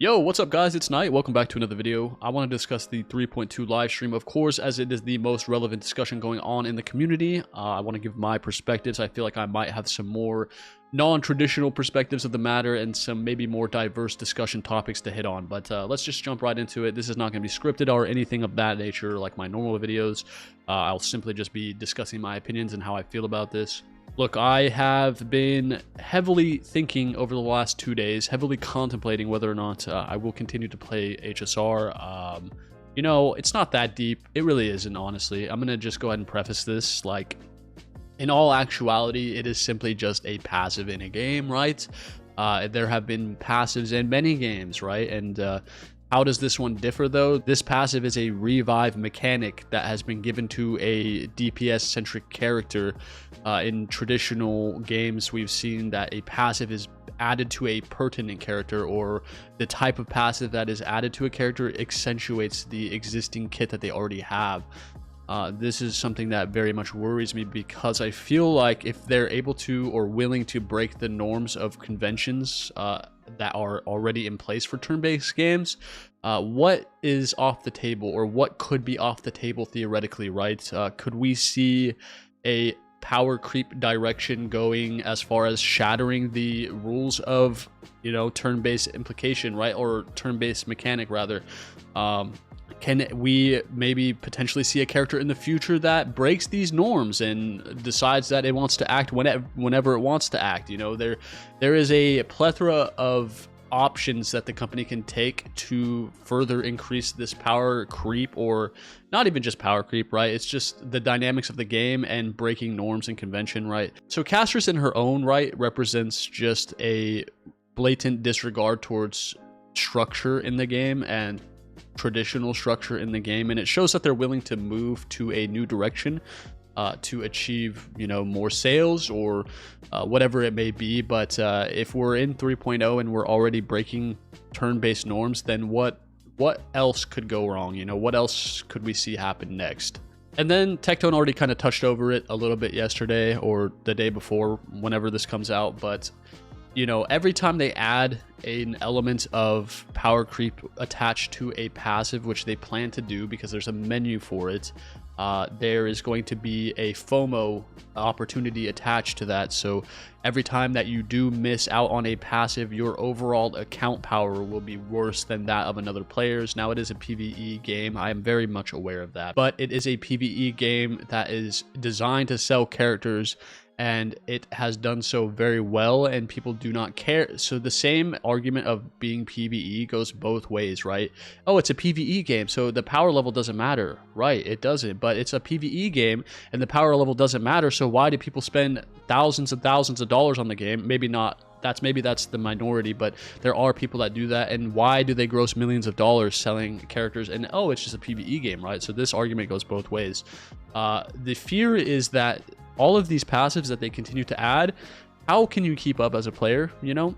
Yo, what's up guys? It's Knight. Welcome back to another video. I want to discuss the 3.2 live stream, of course, as it is the most relevant discussion going on in the community. I want to give my perspectives. I feel like I might have some more non-traditional perspectives of the matter and some maybe more diverse discussion topics to hit on. But let's just jump right into it. This is not going to be scripted or anything of that nature like my normal videos. I'll simply just be discussing my opinions and how I feel about this. Look, I have been heavily thinking over the last 2 days, heavily contemplating whether or not I will continue to play HSR. You know, it's not that deep. It really isn't, honestly. I'm going to just go ahead and preface this. Like, in all actuality, it is simply just a passive in a game, right? There have been passives in many games, right? And how does this one differ though? This passive is a revive mechanic that has been given to a DPS centric character. In traditional games, we've seen that a passive is added to a pertinent character, or the type of passive that is added to a character accentuates the existing kit that they already have. This is something that very much worries me because I feel like if they're able to or willing to break the norms of conventions that are already in place for turn-based games, what is off the table, or what could be off the table theoretically, right? Could we see a power creep direction going as far as shattering the rules of, you know, turn-based implication, right? Or turn-based mechanic rather. Can we maybe potentially see a character in the future that breaks these norms and decides that it wants to act whenever it wants to act? You know, there is a plethora of options that the company can take to further increase this power creep, or not even just power creep, right? It's just the dynamics of the game and breaking norms and convention, right? So Castorice in her own right represents just a blatant disregard towards structure in the game and traditional structure in the game, and it shows that they're willing to move to a new direction to achieve, you know, more sales or whatever it may be. But if we're in 3.0 and we're already breaking turn-based norms, then what else could go wrong? You know, what else could we see happen next? And then Tectone already kind of touched over it a little bit yesterday or the day before, whenever this comes out. But you know, every time they add an element of power creep attached to a passive, which they plan to do because there's a menu for it, there is going to be a FOMO opportunity attached to that. So every time that you do miss out on a passive, your overall account power will be worse than that of another player's. Now, it is a PvE game. I am very much aware of that, but it is a PvE game that is designed to sell characters, and it has done so very well, and people do not care. So the same argument of being PvE goes both ways, right? Oh, it's a PvE game, so the power level doesn't matter. Right, it doesn't, but it's a PvE game, and the power level doesn't matter, so why do people spend thousands and thousands of dollars on the game? Maybe that's the minority, but there are people that do that. And why do they gross millions of dollars selling characters? And oh, it's just a PvE game, right? So this argument goes both ways. The fear is that all of these passives that they continue to add, how can you keep up as a player, you know?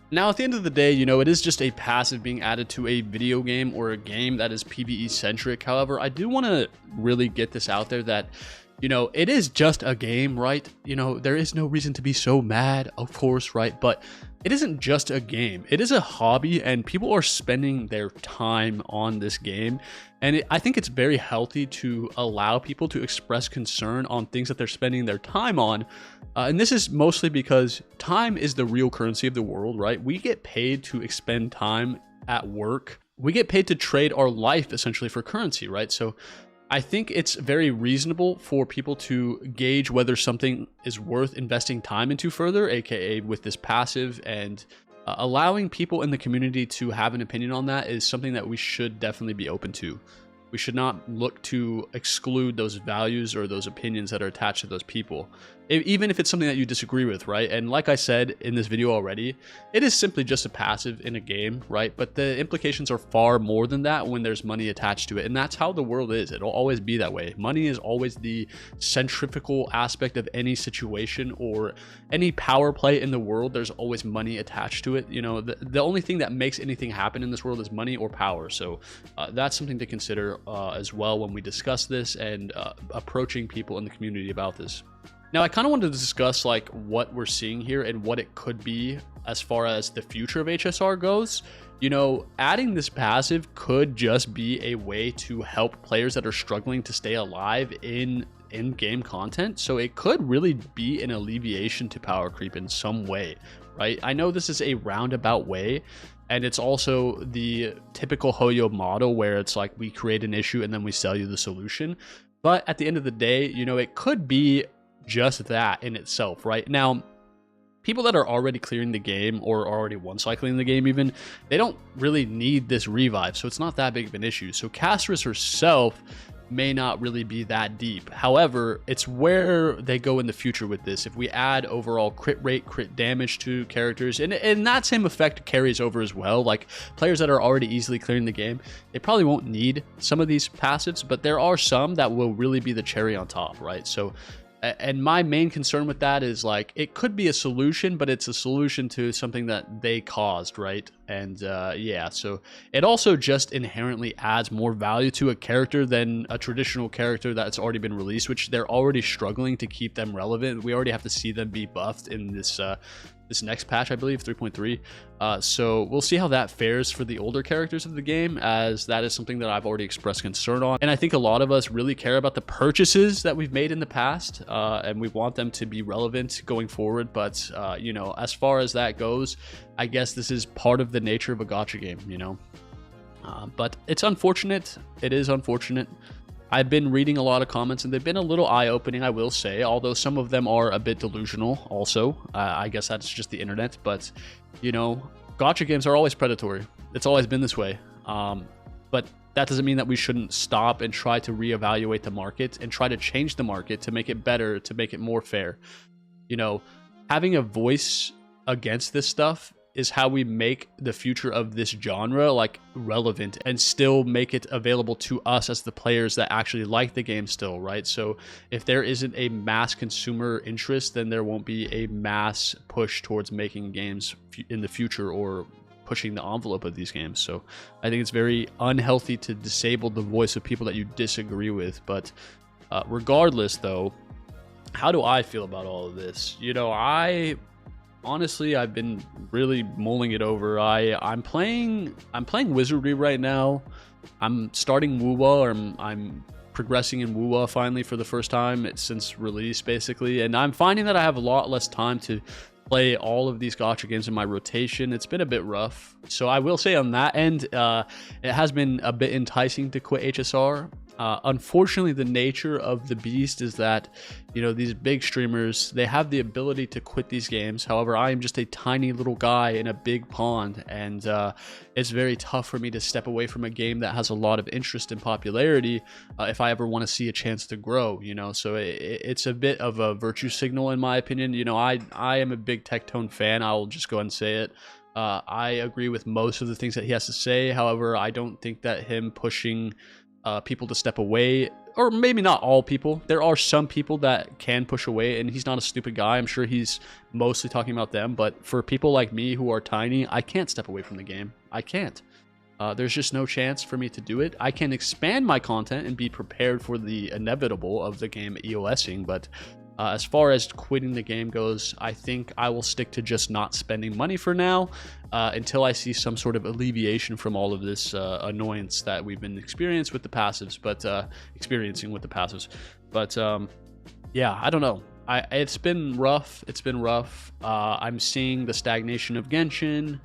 Now, at the end of the day, you know, it is just a passive being added to a video game or a game that is PvE centric. However, I do want to really get this out there that, you know, it is just a game, right? You know, there is no reason to be so mad, of course, right? But it isn't just a game. It is a hobby, and people are spending their time on this game. And I think it's very healthy to allow people to express concern on things that they're spending their time on. And this is mostly because time is the real currency of the world, right? We get paid to expend time at work. We get paid to trade our life essentially for currency, right? So I think it's very reasonable for people to gauge whether something is worth investing time into further, aka with this passive, and allowing people in the community to have an opinion on that is something that we should definitely be open to. We should not look to exclude those values or those opinions that are attached to those people, even if it's something that you disagree with, right? And like I said in this video already, it is simply just a passive in a game, right? But the implications are far more than that when there's money attached to it. And that's how the world is. It'll always be that way. Money is always the centrifugal aspect of any situation or any power play in the world. There's always money attached to it. You know, the only thing that makes anything happen in this world is money or power. So that's something to consider as well when we discuss this and approaching people in the community about this. Now, I kind of wanted to discuss like what we're seeing here and what it could be as far as the future of HSR goes. you know, adding this passive could just be a way to help players that are struggling to stay alive in in-game content. So it could really be an alleviation to power creep in some way, right? I know this is a roundabout way, and it's also the typical Hoyo model where it's like we create an issue and then we sell you the solution. But at the end of the day, you know, it could be just that in itself, right? Now, people that are already clearing the game or already one cycling the game even, they don't really need this revive, so it's not that big of an issue. So Castorice herself may not really be that deep. However, it's where they go in the future with this. If we add overall crit rate, crit damage to characters, and that same effect carries over as well. Like players that are already easily clearing the game, they probably won't need some of these passives, but there are some that will really be the cherry on top, right? So, and my main concern with that is like, it could be a solution, but it's a solution to something that they caused, right? And yeah, so it also just inherently adds more value to a character than a traditional character that's already been released, which they're already struggling to keep them relevant. We already have to see them be buffed in this this next patch, I believe, 3.3. So we'll see how that fares for the older characters of the game, as that is something that I've already expressed concern on. And I think a lot of us really care about the purchases that we've made in the past, and we want them to be relevant going forward. But, you know, as far as that goes, I guess this is part of the nature of a gacha game, you know. But it's unfortunate. It is unfortunate. I've been reading a lot of comments, and they've been a little eye-opening, I will say, although some of them are a bit delusional also. I guess that's just the internet, but, you know, gacha games are always predatory. It's always been this way. But that doesn't mean that we shouldn't stop and try to reevaluate the market and try to change the market to make it better, to make it more fair. You know, having a voice against this stuff is how we make the future of this genre like relevant and still make it available to us as the players that actually like the game still, right? So if there isn't a mass consumer interest, then there won't be a mass push towards making games in the future or pushing the envelope of these games. So I think it's very unhealthy to disable the voice of people that you disagree with. But regardless though, how do I feel about all of this? You know, honestly, I've been really mulling it over. I'm playing Wizardry right now. I'm starting Wuwa, or I'm progressing in Wuwa finally for the first time since release, basically. And I'm finding that I have a lot less time to play all of these gacha games in my rotation. It's been a bit rough. So I will say on that end, it has been a bit enticing to quit HSR. Unfortunately, the nature of the beast is that, you know, these big streamers, they have the ability to quit these games. However, I am just a tiny little guy in a big pond, and it's very tough for me to step away from a game that has a lot of interest and popularity if I ever want to see a chance to grow, you know. So it's a bit of a virtue signal in my opinion. You know, I am a big Tectone fan. I'll just go ahead and say it. I agree with most of the things that he has to say. However, I don't think that him pushing people to step away, or maybe not all people, there are some people that can push away, and he's not a stupid guy. I'm sure he's mostly talking about them, but for people like me who are tiny, I can't step away from the game. I can't. There's just no chance for me to do it. I can expand my content and be prepared for the inevitable of the game EOSing, but as far as quitting the game goes, I think I will stick to just not spending money for now until I see some sort of alleviation from all of this annoyance that we've been experiencing with the passives. But yeah, I don't know. It's been rough. It's been rough. I'm seeing the stagnation of Genshin.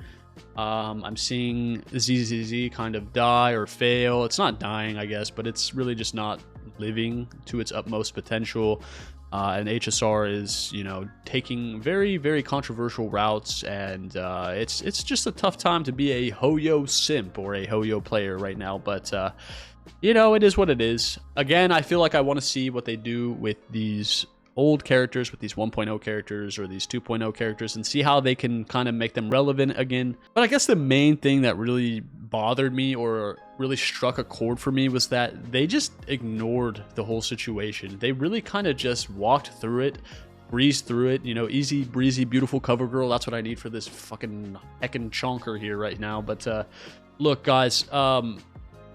I'm seeing ZZZ kind of die or fail. It's not dying, I guess, but it's really just not living to its utmost potential. And HSR is, you know, taking very, very controversial routes, and it's just a tough time to be a Hoyo simp or a Hoyo player right now. But you know, it is what it is. Again, I feel like I want to see what they do with these old characters, with these 1.0 characters or these 2.0 characters, and see how they can kind of make them relevant again. But I guess the main thing that really bothered me or really struck a chord for me was that they just ignored the whole situation. They really kind of just walked through it, breezed through it, you know, easy breezy, beautiful cover girl. That's what I need for this fucking heckin' chonker here right now. But look, guys,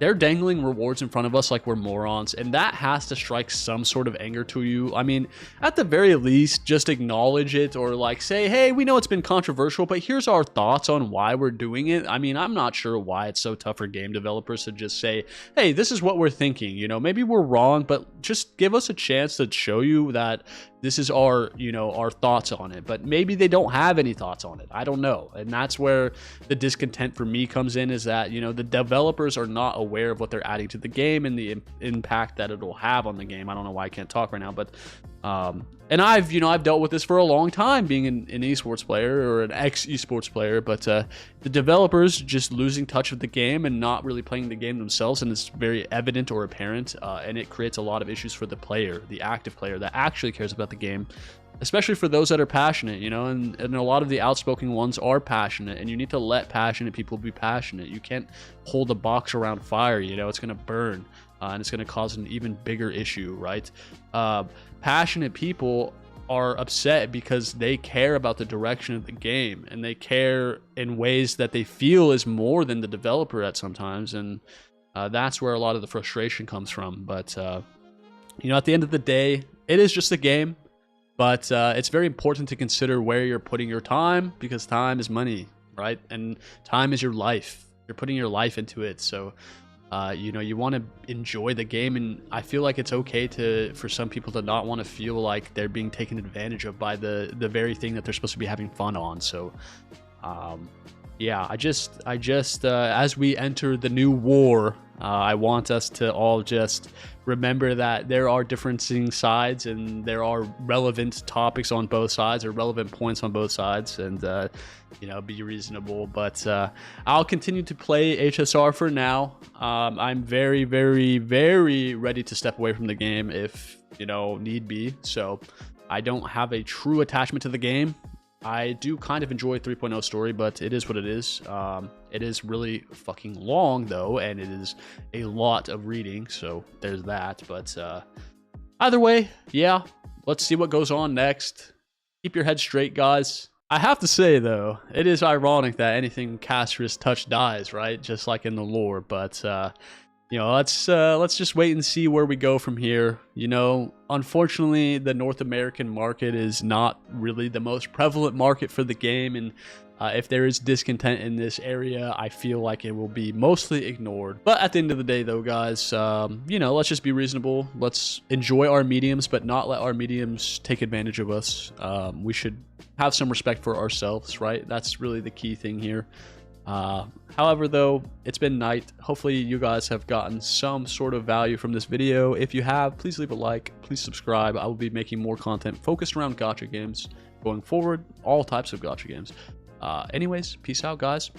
they're dangling rewards in front of us like we're morons, and that has to strike some sort of anger to you. I mean, at the very least, just acknowledge it, or like say, hey, we know it's been controversial, but here's our thoughts on why we're doing it. I mean, I'm not sure why it's so tough for game developers to just say, hey, this is what we're thinking. You know, maybe we're wrong, but just give us a chance to show you that this is our, you know, our thoughts on it. But maybe they don't have any thoughts on it. I don't know. And that's where the discontent for me comes in, is that, you know, the developers are not aware of what they're adding to the game and the impact that it'll have on the game. I don't know why I can't talk right now, but and I've dealt with this for a long time, being an esports player or an ex-esports player, but the developers just losing touch with the game and not really playing the game themselves, and it's very evident or apparent, and it creates a lot of issues for the player, the active player that actually cares about the game, especially for those that are passionate, you know, and a lot of the outspoken ones are passionate, and you need to let passionate people be passionate. You can't hold a box around fire, you know, it's going to burn. And it's going to cause an even bigger issue, right? Passionate people are upset because they care about the direction of the game, and they care in ways that they feel is more than the developer at sometimes, and that's where a lot of the frustration comes from. But you know, at the end of the day, it is just a game, but it's very important to consider where you're putting your time, because time is money, right? And time is your life. You're putting your life into it, so you know, you want to enjoy the game, and I feel like it's okay for some people to not want to feel like they're being taken advantage of by the very thing that they're supposed to be having fun on. So yeah, I just as we enter the new war, I want us to all just remember that there are differencing sides, and there are relevant topics on both sides, or relevant points on both sides, and you know, be reasonable. But I'll continue to play HSR for now. I'm very, very, very ready to step away from the game if, you know, need be. So I don't have a true attachment to the game. I do kind of enjoy 3.0 story, but it is what it is. It is really fucking long, though, and it is a lot of reading, so there's that. But either way, yeah, let's see what goes on next. Keep your head straight, guys. I have to say, though, it is ironic that anything Castorice touch dies, right? Just like in the lore, but you know, let's just wait and see where we go from here. You know, unfortunately, the North American market is not really the most prevalent market for the game, and if there is discontent in this area, I feel like it will be mostly ignored. But at the end of the day, though, guys, you know, let's just be reasonable. Let's enjoy our mediums, but not let our mediums take advantage of us. We should have some respect for ourselves, right? That's really the key thing here. However, though, it's been night. Hopefully you guys have gotten some sort of value from this video. If you have, please leave a like, please subscribe. I will be making more content focused around gacha games going forward, all types of gacha games. Anyways, peace out, guys.